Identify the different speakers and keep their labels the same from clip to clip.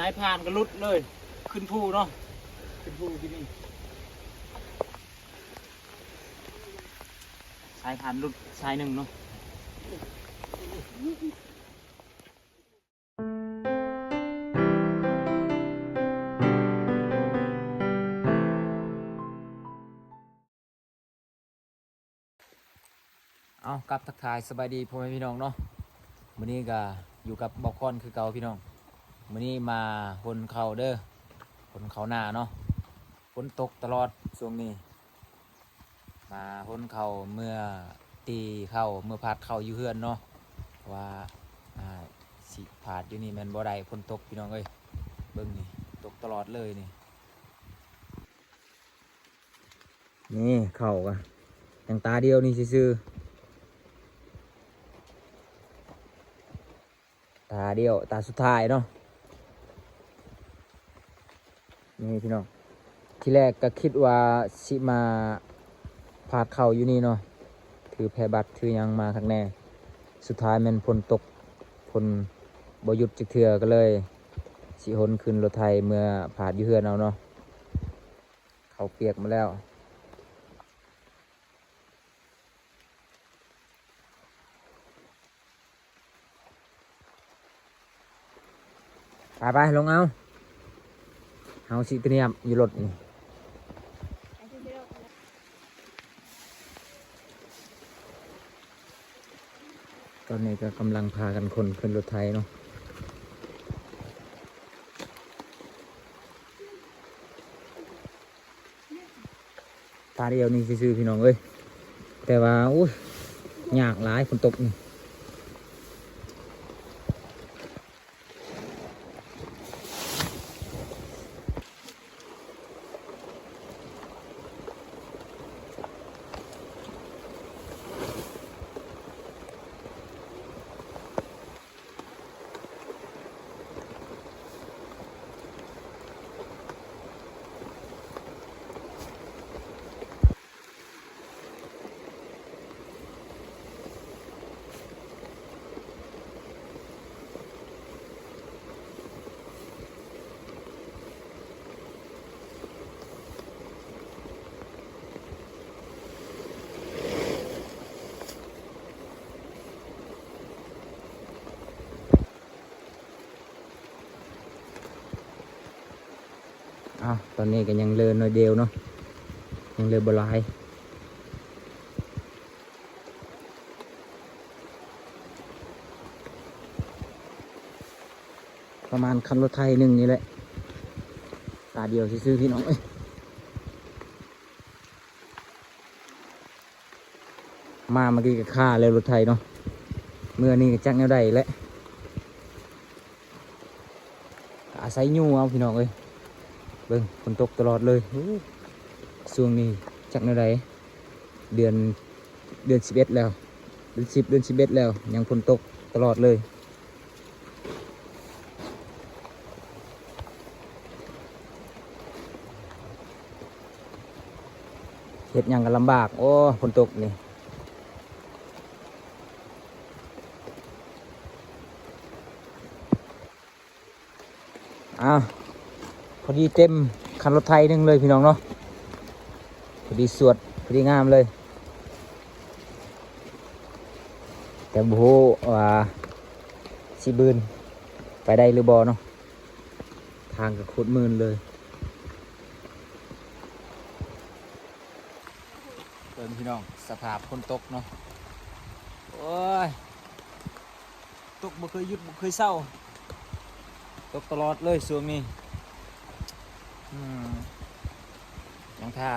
Speaker 1: ายพานก็ลุดเลยขึ้นภูเนาะขึ้นภูที่นี่สายพานลุดสายหนึ่งเนาะเอากลับทักทายสบายดีพ่อแม่พี่น้องเนาะมื้อนี้ก็อยู่กับบอกคอนคือเก่าพี่น้องมื้อนี้มาคนเขาเด้อคนเขาหน้าเนาะฝนตกตลอดช่วงนี้มาคนเขาเมื่อตีเข้าเมื่อพาดเข้าอยู่เฮือนเนาะว่าสิพาดอยู่นี่แม่นบ่ได้ฝนตกพี่น้องเอ้ยเบิ่งนี่ตกตลอดเลยนี่เข้ากันอย่างตาเดียวนี่ซื่อตาเดียวตาสุดท้ายเนาะนี่พี่น้องที่แรกก็คิดว่าสิมาพาดเข่าอยู่นี่เนาะถือแพรบัตรถือยังมาข้างแน่สุดท้ายมันฝนตกฝนบ่หยุดจักเทื่อก็เลยสิหนขึ้นรถไทยเมื่อพาดอยู่เฮือนเอาเนาะเขาเปียกมาแล้วไปลงเอาสิเตรียมอยู่รถนี่ตอนนี้ก็กำลังพากันคนขึ้นรถไทยเนาะตาเดียวนี่ซื่อๆพี่น้องเอ้ยแต่ว่าอุ้ยยากหลายฝนตกนี่ตอนนี้ก็ยังเลินหน่อยเดียวเนาะยังเลินบลายประมาณคันรถไทยหนึ่งนี่แหละตาเดียวซื้อพี่น้องเอ้ยมาเมื่อกี้ก็ฆ่าเลยรถไทยเนาะเมื่อนี้ก็จักแนวใดแล้วอาศัยยูเอาพี่น้องเอ้ยเบิ่งฝนตกตลอดเลยช่วงนี้จักแนวใดเดือน11แล้วเดือน10เดือน11แล้วยังฝนตกตลอดเลยเฮ็ดหยังก็ลำบากโอ้ฝนตกนี่พอดีเต็มคันรถไทยนึงเลยพี่น้องเนาะพอดีสวดพอดีงามเลยแต่โบว่าสิบืนไปได้หรือบอเนาะทางก็โคตรมืนเลยเติมพี่น้องสภาพคนตกเนาะโอ้ยตกบ่เคยหยุดบ่เคยเศร้าตกตลอดเลยช่วงนี้ยังถ้า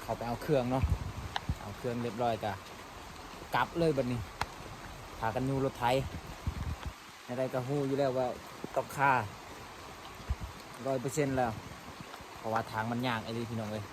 Speaker 1: เขาไปเอาเครื่องเนาะเอาเครื่องเรียบร้อยกลับเลยบัดนี้พากันยูรถไถอะไรก็ฮู้อยู่แล้วว่าต้องค่า100%แล้วเพราะว่าทางมันยากไอ้นี่พี่น้องเลย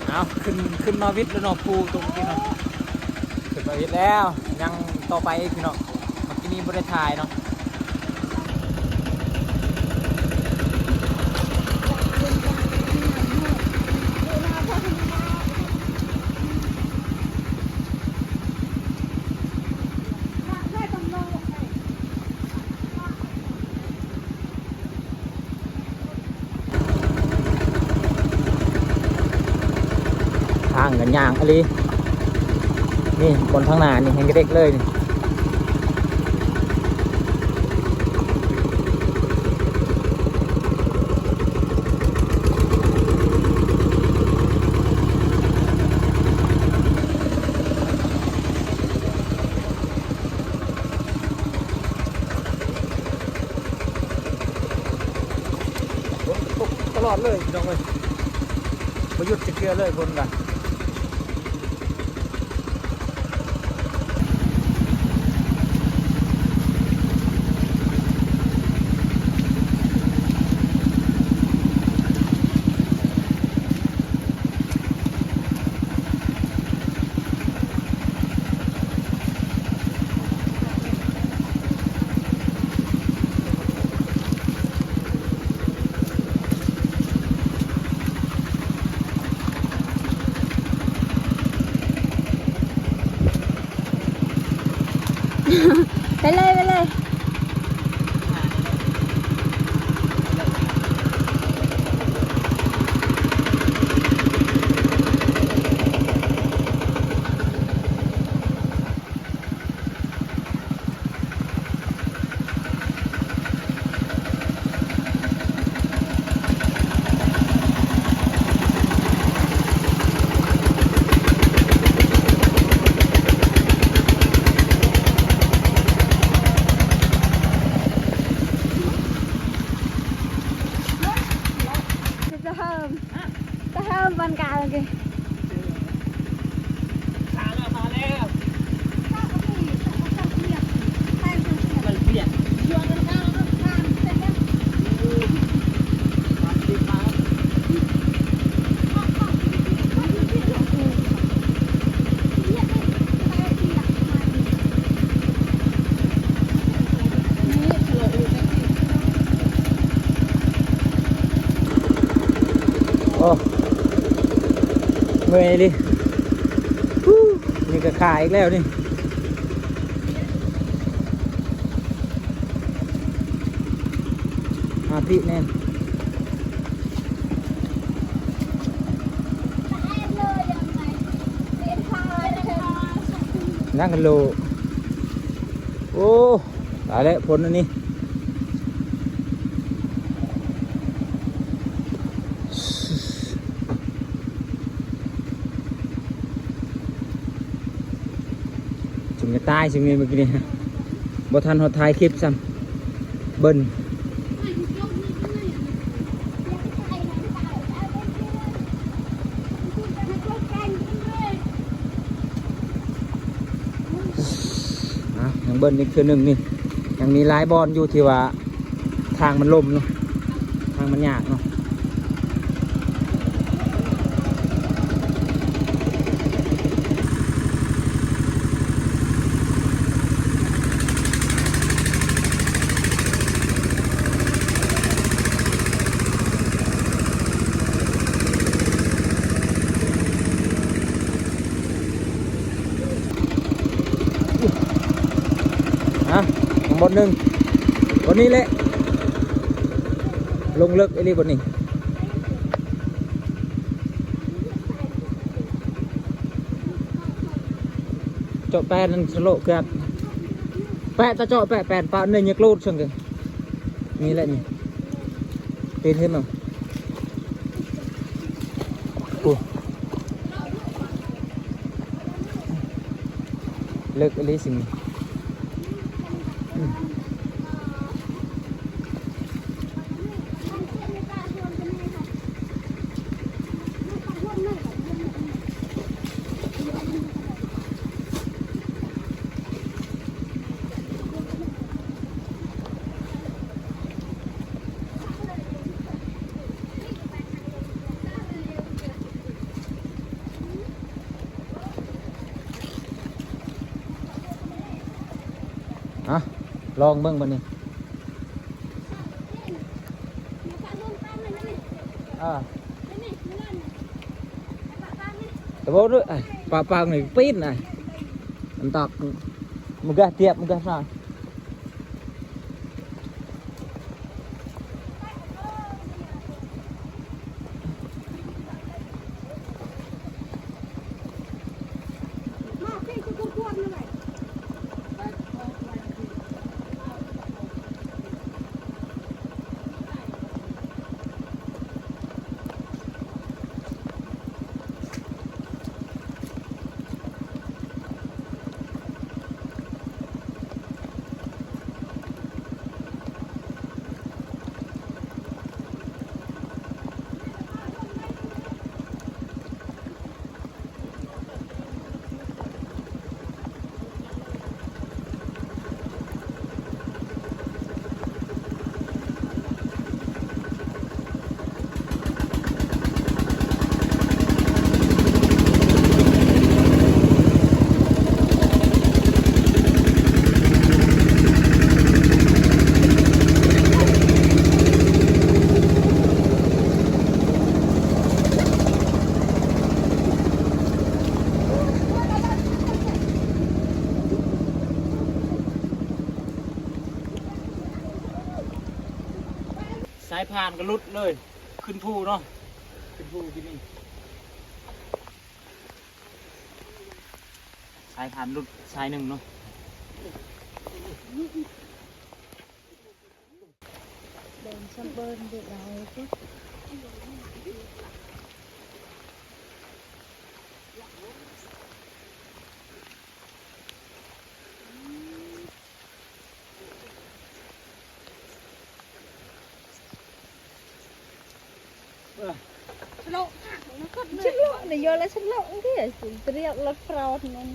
Speaker 1: เอาขึ้นมาวิทย์แล้วเนาะปูตรงนี้เนาะขึ้นมาวิทย์แล้วยังต่อไปพี่น้องเมื่อกี้นี้บริถ่ายเนาะ ทางกันย่างอะไรนี่บนทางหน้านี่เห็นเด็กเลยนี่ตลอดเลยพี่น้องเลยประยุทธ์จะเกลือเลยคนกัน
Speaker 2: ไปเลยไปเลยจะเพิ่มบรรยากาศเลย
Speaker 1: โอ้เมื่อยดิฮู้นี่ก็ขายอีกแล้วนี่อาทิแน่นนั่งกันโลโอ้ตายแล้วผลอันนี้ถึงจะตายถึงเมื่อกี้นี่บ่ทันหดท้ายคลิปซ้ำเบิ้ลยังเบิ้ลนี่คือหนึ่งนี่ยังมีหลายบอลอยู่ที่ว่าทางมันล่มเนาะทางมันยากเนาะบนหนึ่งบนนี้แหละลงเลิกไอ้นี่บนนี้เจาะแปดนั่นสโลกครับแปดตะเจาะแปดปะหนึ่งยักรูดช่างกันนี่แหละนี่เป็นขึ้นมาโอ้เลิกไอ้นี่สิอ่ะลองเบิ่งบัดนี้แต่ว่าด้วยปลาnày pin này anh tọt một cái tiệp một cái sao ายพานก็ลุดเลยขึ้นภูเนาะขึ้นภูที่นี่สายพานลุดสายหนึ่งเนาะ
Speaker 2: เดินชมเบิร์นเด็กเราก็ ฉันโลกในโยแล้วฉันโลกที่สิเรียกรถเปล่าทั้งนั้น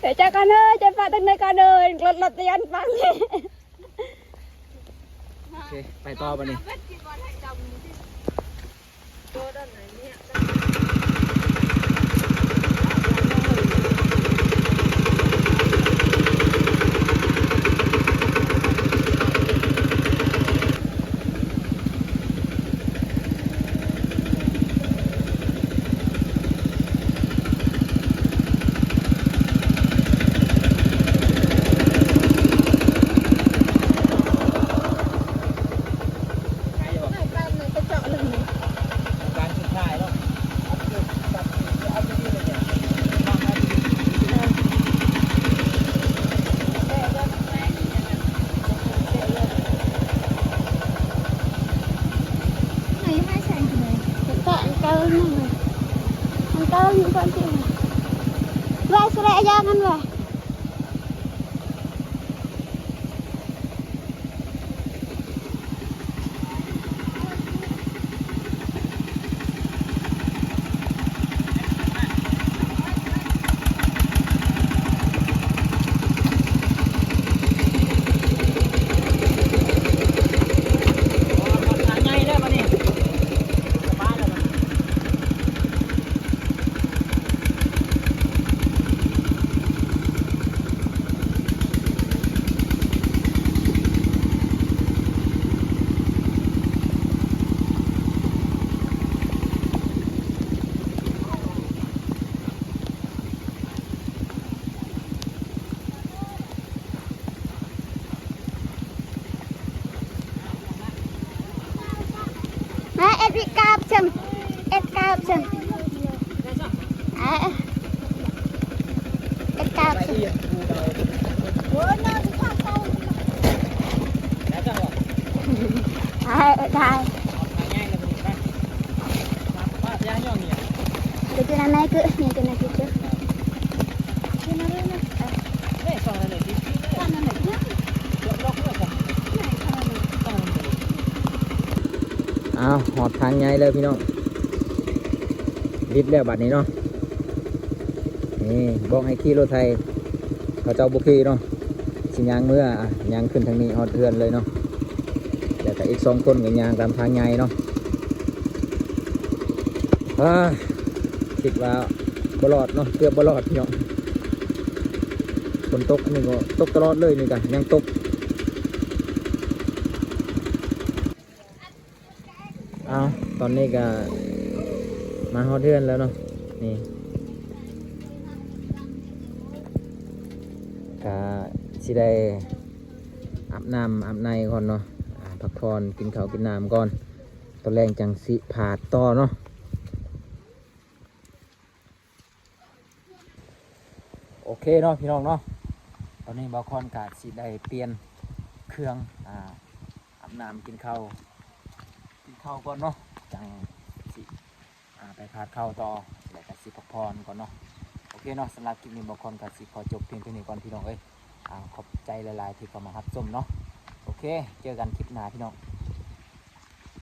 Speaker 2: เดี๋ยวจะกันเนยจะปาตั้งในกันเดินรถยันฟังเลย
Speaker 1: โอเคไปต่อไปนี่
Speaker 2: ไปเจาะเลย
Speaker 1: การสุดท้ายแล้ว
Speaker 2: ไหนให้ใส่ไหนก็อันเก่านั่นเลยอันเก่าอยู่ก่อนที่ว่าสระยากันว่ะเอ็ดวิกาบจังเอ็ดกาบจังเอ็ดกาบจังโอ้ยน่าจะทำเตาได้เดี๋ยวจะนั่งไหนคือเนี่ยจะนั่งคือจะนั่งเลยนะนั่งเลยนะ
Speaker 1: อ้าวหอดทางใหญ่เลยพี่น้องรีบแล้วบัดนี้เนาะนี่บอกให้ขี่รถไทยเขาเจ้าบุคีเนาะสิยางเมื่อยางขึ้นทางนี้หอดเทือนเลยเนาะแต่อีก2 คนกับยางตามทางใหญ่เนาะคิดว่าบลอดเนาะเกือบบลอดพี่น้องฝนตกอันนี้ก็ตกตลอดเลยนี่กันยังตกเอาตอนนี้ก็มาฮอดเทือนแล้วเนาะนี่ก็สิได้อาบน้ำอาบในก่อนเนาะพักผ่อนกินข้าวกินน้ำก่อนตอนแรงจังสิผาดต่อเนาะโอเคเนาะพี่น้องเนาะตอนนี้บาคอนกาดสิได้เปลี่ยนเครื่องอาบน้ำกินข้าวก่อนเนาะจังสิไปพาดข้าวต่อแล้วก็สิพักผ่อนก่อนเนาะโอเคเนาะสำหรับคลิปนี้บาคอนกาดสิขอจบเพียงเท่านี้ก่อนพี่น้องเอ้ยขอบใจหลายๆที่เข้ามารับชมเนาะโอเคเจอกันคลิปหน้าพี่น้อง